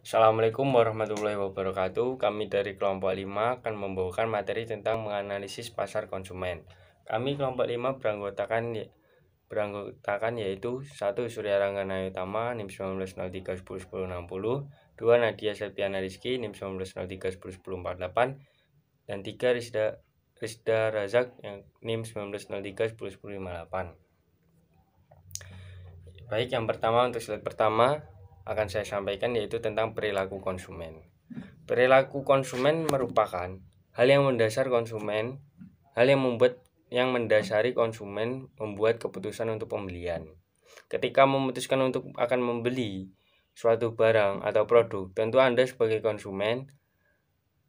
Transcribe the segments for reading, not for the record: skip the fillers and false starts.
Assalamualaikum warahmatullahi wabarakatuh. Kami dari kelompok 5 akan membawakan materi tentang menganalisis pasar konsumen. Kami kelompok 5 beranggotakan yaitu 1. Surya Ranggana Utama NIM 1903 10 10 60, 2. Nadia Septiana Rizky NIM 1903 10 10 48, dan 3. Rizda Razak yang NIM 1903 10 10 58. Baik, yang pertama untuk slide pertama akan saya sampaikan yaitu tentang perilaku konsumen. Perilaku konsumen merupakan hal yang mendasari konsumen membuat keputusan untuk pembelian. Ketika memutuskan untuk akan membeli suatu barang atau produk, tentu Anda sebagai konsumen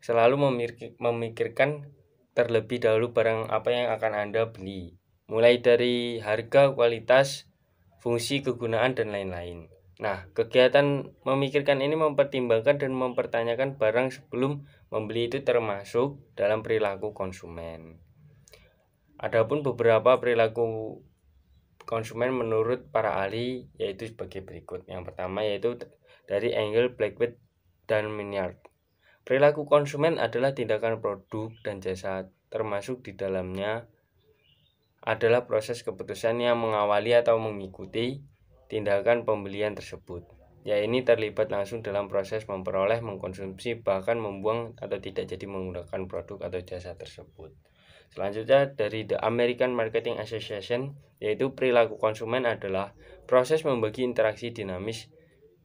selalu memikirkan terlebih dahulu barang apa yang akan Anda beli, mulai dari harga, kualitas, fungsi, kegunaan, dan lain-lain. Nah, kegiatan memikirkan ini mempertimbangkan dan mempertanyakan barang sebelum membeli itu termasuk dalam perilaku konsumen. Adapun beberapa perilaku konsumen menurut para ahli yaitu sebagai berikut. Yang pertama yaitu dari Engel, Blackwood, dan Minyard. Perilaku konsumen adalah tindakan produk dan jasa, termasuk di dalamnya adalah proses keputusan yang mengawali atau mengikuti tindakan pembelian tersebut. Ya, ini terlibat langsung dalam proses memperoleh, mengkonsumsi, bahkan membuang atau tidak jadi menggunakan produk atau jasa tersebut. Selanjutnya dari The American Marketing Association, yaitu perilaku konsumen adalah proses membagi interaksi dinamis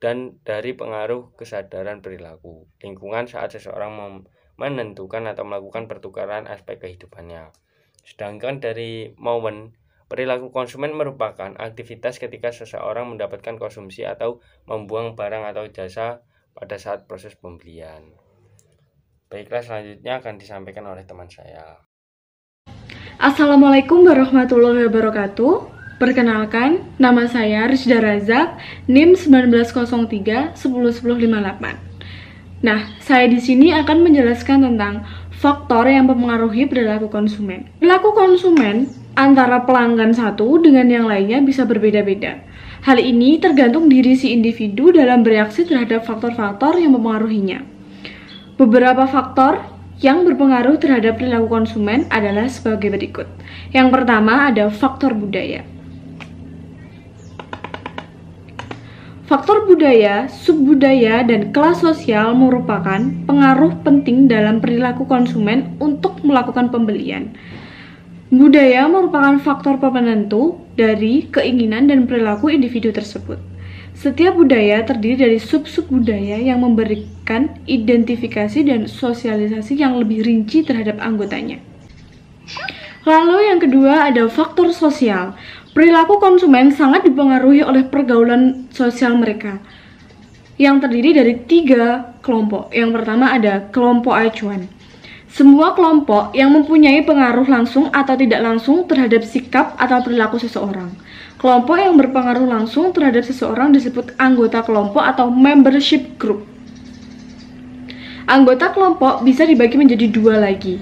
dan dari pengaruh kesadaran perilaku lingkungan saat seseorang menentukan atau melakukan pertukaran aspek kehidupannya. Sedangkan dari Mowen, perilaku konsumen merupakan aktivitas ketika seseorang mendapatkan konsumsi atau membuang barang atau jasa pada saat proses pembelian. Baiklah, selanjutnya akan disampaikan oleh teman saya. Assalamualaikum warahmatullahi wabarakatuh. Perkenalkan, nama saya Rizda Razak, NIM 1903 10 10 58. Nah, saya di sini akan menjelaskan tentang faktor yang mempengaruhi perilaku konsumen. Perilaku konsumen antara pelanggan satu dengan yang lainnya bisa berbeda-beda. Hal ini tergantung diri si individu dalam bereaksi terhadap faktor-faktor yang mempengaruhinya. Beberapa faktor yang berpengaruh terhadap perilaku konsumen adalah sebagai berikut. Yang pertama ada faktor budaya. Faktor budaya, subbudaya, dan kelas sosial merupakan pengaruh penting dalam perilaku konsumen untuk melakukan pembelian. Budaya merupakan faktor penentu dari keinginan dan perilaku individu tersebut. Setiap budaya terdiri dari sub-sub budaya yang memberikan identifikasi dan sosialisasi yang lebih rinci terhadap anggotanya. Lalu yang kedua ada faktor sosial. Perilaku konsumen sangat dipengaruhi oleh pergaulan sosial mereka yang terdiri dari 3 kelompok. Yang pertama ada kelompok acuan. Semua kelompok yang mempunyai pengaruh langsung atau tidak langsung terhadap sikap atau perilaku seseorang. Kelompok yang berpengaruh langsung terhadap seseorang disebut anggota kelompok atau membership group. Anggota kelompok bisa dibagi menjadi 2 lagi.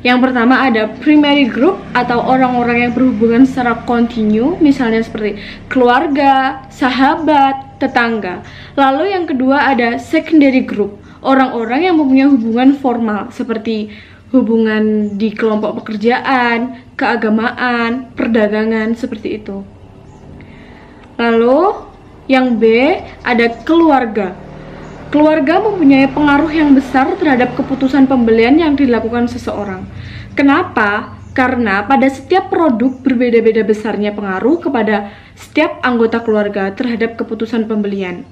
Yang pertama ada primary group atau orang-orang yang berhubungan secara kontinu, misalnya seperti keluarga, sahabat, tetangga. Lalu yang kedua ada secondary group, orang-orang yang mempunyai hubungan formal seperti hubungan di kelompok pekerjaan, keagamaan, perdagangan, seperti itu. Lalu yang B ada keluarga. Keluarga mempunyai pengaruh yang besar terhadap keputusan pembelian yang dilakukan seseorang. Kenapa? Karena pada setiap produk berbeda-beda besarnya pengaruh kepada setiap anggota keluarga terhadap keputusan pembelian.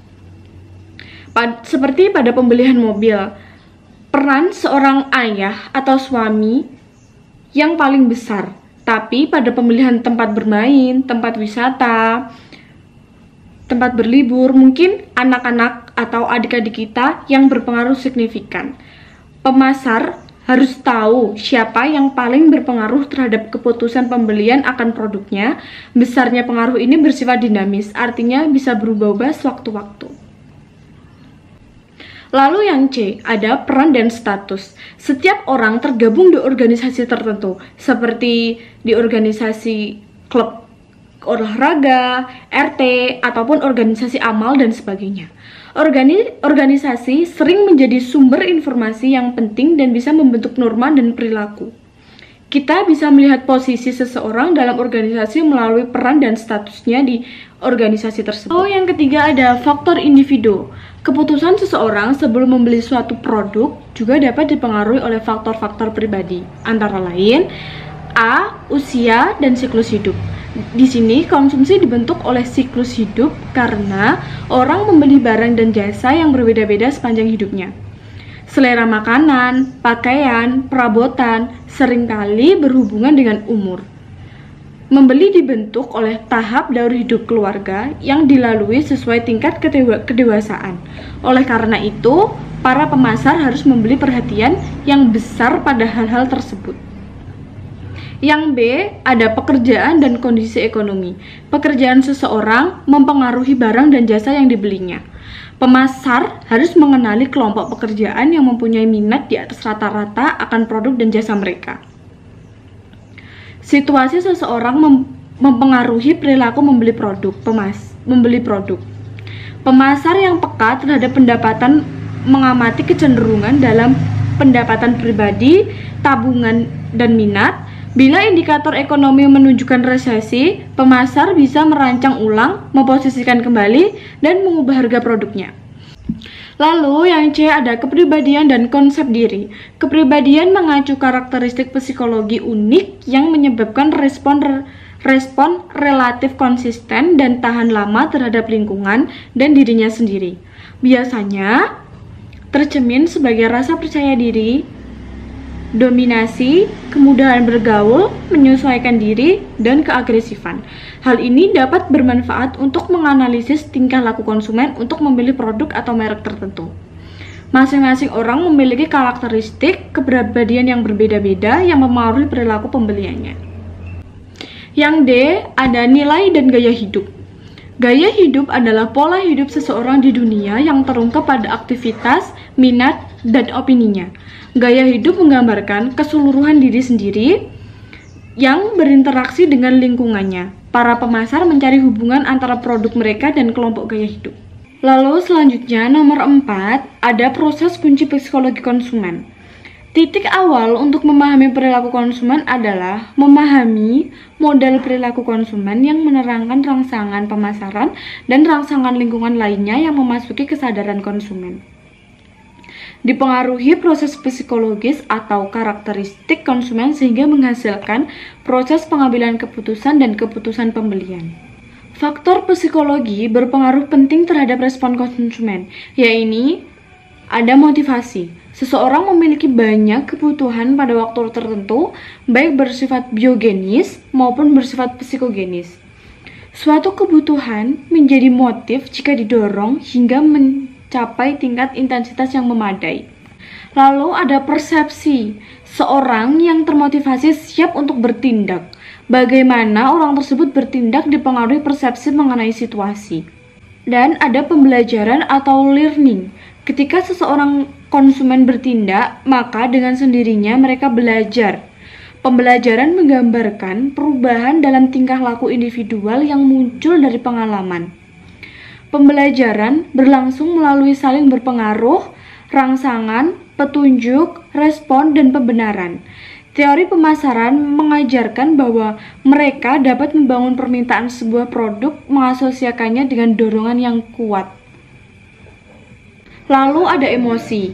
Seperti pada pembelian mobil, peran seorang ayah atau suami yang paling besar. Tapi pada pemilihan tempat bermain, tempat wisata, tempat berlibur, mungkin anak-anak atau adik-adik kita yang berpengaruh signifikan. Pemasar harus tahu siapa yang paling berpengaruh terhadap keputusan pembelian akan produknya. Besarnya pengaruh ini bersifat dinamis, artinya bisa berubah-ubah sewaktu-waktu. Lalu yang C, ada peran dan status. Setiap orang tergabung di organisasi tertentu, seperti di organisasi klub olahraga, RT, ataupun organisasi amal dan sebagainya. Organisasi sering menjadi sumber informasi yang penting dan bisa membentuk norma dan perilaku. Kita bisa melihat posisi seseorang dalam organisasi melalui peran dan statusnya di organisasi tersebut. Yang ketiga ada faktor individu. Keputusan seseorang sebelum membeli suatu produk juga dapat dipengaruhi oleh faktor-faktor pribadi, antara lain A. Usia dan siklus hidup. Di sini konsumsi dibentuk oleh siklus hidup karena orang membeli barang dan jasa yang berbeda-beda sepanjang hidupnya. Selera makanan, pakaian, perabotan seringkali berhubungan dengan umur. Membeli dibentuk oleh tahap daur hidup keluarga yang dilalui sesuai tingkat kedewasaan. Oleh karena itu, para pemasar harus membeli perhatian yang besar pada hal-hal tersebut. Yang B, ada pekerjaan dan kondisi ekonomi. Pekerjaan seseorang mempengaruhi barang dan jasa yang dibelinya. Pemasar harus mengenali kelompok pekerjaan yang mempunyai minat di atas rata-rata akan produk dan jasa mereka. Situasi seseorang mempengaruhi perilaku membeli produk. Pemasar yang peka terhadap pendapatan mengamati kecenderungan dalam pendapatan pribadi, tabungan, dan minat. Bila indikator ekonomi menunjukkan resesi, pemasar bisa merancang ulang, memposisikan kembali, dan mengubah harga produknya. Lalu yang C ada kepribadian dan konsep diri. Kepribadian mengacu karakteristik psikologi unik yang menyebabkan respon relatif konsisten dan tahan lama terhadap lingkungan dan dirinya sendiri. Biasanya tercermin sebagai rasa percaya diri, dominasi, kemudahan bergaul, menyesuaikan diri, dan keagresifan. Hal ini dapat bermanfaat untuk menganalisis tingkah laku konsumen untuk memilih produk atau merek tertentu. Masing-masing orang memiliki karakteristik kepribadian yang berbeda-beda yang mempengaruhi perilaku pembeliannya. Yang D, ada nilai dan gaya hidup. Gaya hidup adalah pola hidup seseorang di dunia yang terungkap pada aktivitas, minat, dan opininya. Gaya hidup menggambarkan keseluruhan diri sendiri yang berinteraksi dengan lingkungannya. Para pemasar mencari hubungan antara produk mereka dan kelompok gaya hidup. Lalu selanjutnya nomor 4, ada proses kunci psikologi konsumen. Titik awal untuk memahami perilaku konsumen adalah memahami model perilaku konsumen yang menerangkan rangsangan pemasaran dan rangsangan lingkungan lainnya yang memasuki kesadaran konsumen. Dipengaruhi proses psikologis atau karakteristik konsumen sehingga menghasilkan proses pengambilan keputusan dan keputusan pembelian. Faktor psikologi berpengaruh penting terhadap respon konsumen, yaitu ada motivasi. Seseorang memiliki banyak kebutuhan pada waktu tertentu, baik bersifat biogenis maupun bersifat psikogenis. Suatu kebutuhan menjadi motif jika didorong hingga mencapai tingkat intensitas yang memadai. Lalu ada persepsi. Seorang yang termotivasi siap untuk bertindak. Bagaimana orang tersebut bertindak dipengaruhi persepsi mengenai situasi. Dan ada pembelajaran atau learning. Ketika seseorang konsumen bertindak, maka dengan sendirinya mereka belajar. Pembelajaran menggambarkan perubahan dalam tingkah laku individual yang muncul dari pengalaman. Pembelajaran berlangsung melalui saling berpengaruh, rangsangan, petunjuk, respon, dan pembenaran. Teori pemasaran mengajarkan bahwa mereka dapat membangun permintaan sebuah produk mengasosiasikannya dengan dorongan yang kuat. Lalu ada emosi.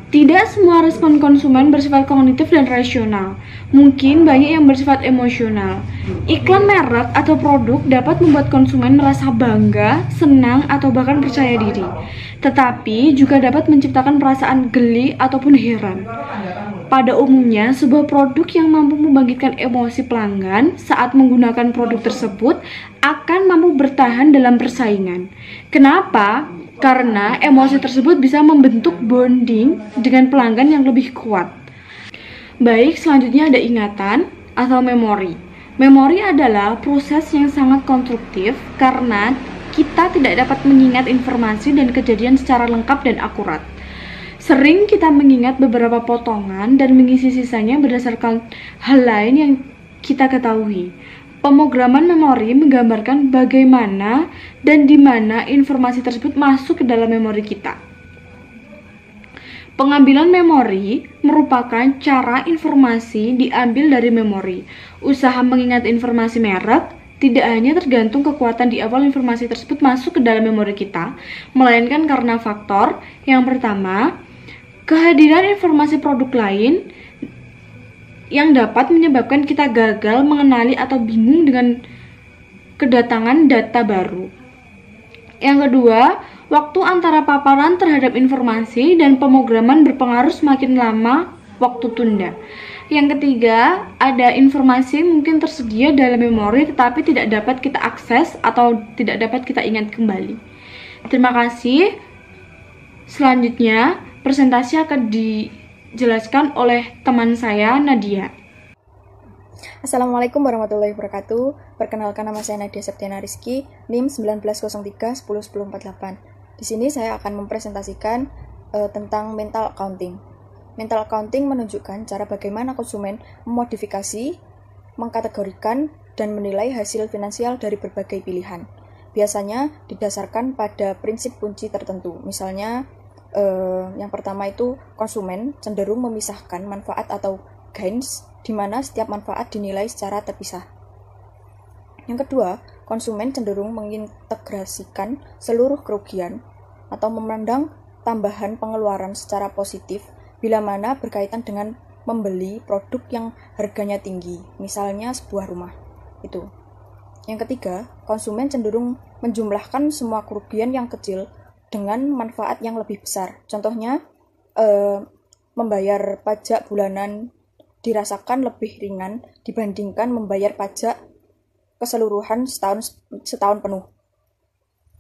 Tidak semua respon konsumen bersifat kognitif dan rasional. Mungkin banyak yang bersifat emosional. Iklan merek atau produk dapat membuat konsumen merasa bangga, senang, atau bahkan percaya diri. Tetapi juga dapat menciptakan perasaan geli ataupun heran. Pada umumnya, sebuah produk yang mampu membangkitkan emosi pelanggan saat menggunakan produk tersebut akan mampu bertahan dalam persaingan. Kenapa? Karena emosi tersebut bisa membentuk bonding dengan pelanggan yang lebih kuat. Baik, selanjutnya ada ingatan atau memori. Memori adalah proses yang sangat konstruktif karena kita tidak dapat mengingat informasi dan kejadian secara lengkap dan akurat. Sering kita mengingat beberapa potongan dan mengisi sisanya berdasarkan hal lain yang kita ketahui. Pemrograman memori menggambarkan bagaimana dan di mana informasi tersebut masuk ke dalam memori kita. Pengambilan memori merupakan cara informasi diambil dari memori. Usaha mengingat informasi merek tidak hanya tergantung kekuatan di awal informasi tersebut masuk ke dalam memori kita, melainkan karena faktor yang pertama, kehadiran informasi produk lain yang dapat menyebabkan kita gagal mengenali atau bingung dengan kedatangan data baru. Yang kedua, waktu antara paparan terhadap informasi dan pemrograman berpengaruh semakin lama waktu tunda. Yang ketiga, ada informasi mungkin tersedia dalam memori tetapi tidak dapat kita akses atau tidak dapat kita ingat kembali. Terima kasih. Selanjutnya, presentasi akan dijelaskan oleh teman saya, Nadia. Assalamualaikum warahmatullahi wabarakatuh. Perkenalkan, nama saya Nadia Septiana Rizky, NIM 1903-10148. Di sini saya akan mempresentasikan tentang mental accounting. Mental accounting menunjukkan cara bagaimana konsumen memodifikasi, mengkategorikan, dan menilai hasil finansial dari berbagai pilihan. Biasanya didasarkan pada prinsip kunci tertentu. Misalnya, yang pertama itu konsumen cenderung memisahkan manfaat atau gains, di mana setiap manfaat dinilai secara terpisah. Yang kedua, konsumen cenderung mengintegrasikan seluruh kerugian atau memandang tambahan pengeluaran secara positif bila mana berkaitan dengan membeli produk yang harganya tinggi, misalnya sebuah rumah. Itu. Yang ketiga, konsumen cenderung menjumlahkan semua kerugian yang kecil dengan manfaat yang lebih besar. Contohnya, membayar pajak bulanan dirasakan lebih ringan dibandingkan membayar pajak keseluruhan setahun penuh.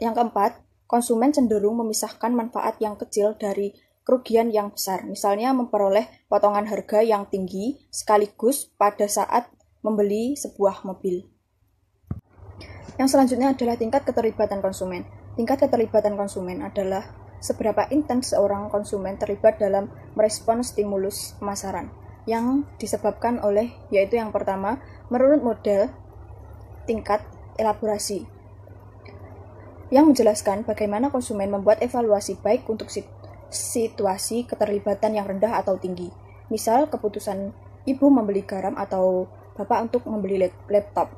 Yang keempat, konsumen cenderung memisahkan manfaat yang kecil dari kerugian yang besar, misalnya memperoleh potongan harga yang tinggi sekaligus pada saat membeli sebuah mobil. Yang selanjutnya adalah tingkat keterlibatan konsumen. Tingkat keterlibatan konsumen adalah seberapa intens seorang konsumen terlibat dalam merespon stimulus pemasaran yang disebabkan oleh, yaitu yang pertama, menurut model tingkat elaborasi, yang menjelaskan bagaimana konsumen membuat evaluasi baik untuk situasi keterlibatan yang rendah atau tinggi. Misal, keputusan ibu membeli garam atau bapak untuk membeli laptop.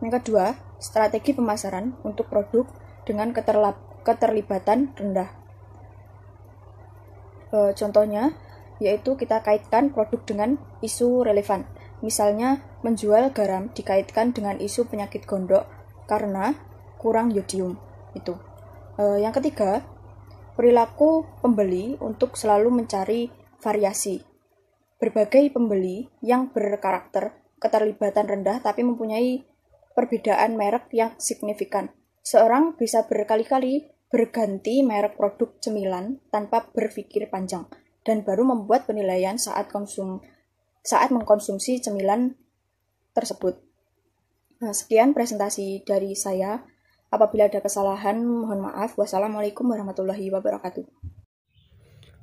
Yang kedua, strategi pemasaran untuk produk dengan keterlibatan rendah. Contohnya, yaitu kita kaitkan produk dengan isu relevan. Misalnya, menjual garam dikaitkan dengan isu penyakit gondok karena kurang yodium. Itu. Yang ketiga, perilaku pembeli untuk selalu mencari variasi. Berbagai pembeli yang berkarakter keterlibatan rendah tapi mempunyai perbedaan merek yang signifikan. Seorang bisa berkali-kali berganti merek produk cemilan tanpa berpikir panjang dan baru membuat penilaian saat mengkonsumsi cemilan tersebut. Nah, sekian presentasi dari saya. Apabila ada kesalahan, mohon maaf. Wassalamualaikum warahmatullahi wabarakatuh.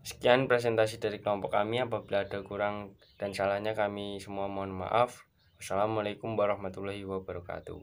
Sekian presentasi dari kelompok kami. Apabila ada kurang dan salahnya, kami semua mohon maaf. Wassalamualaikum warahmatullahi wabarakatuh.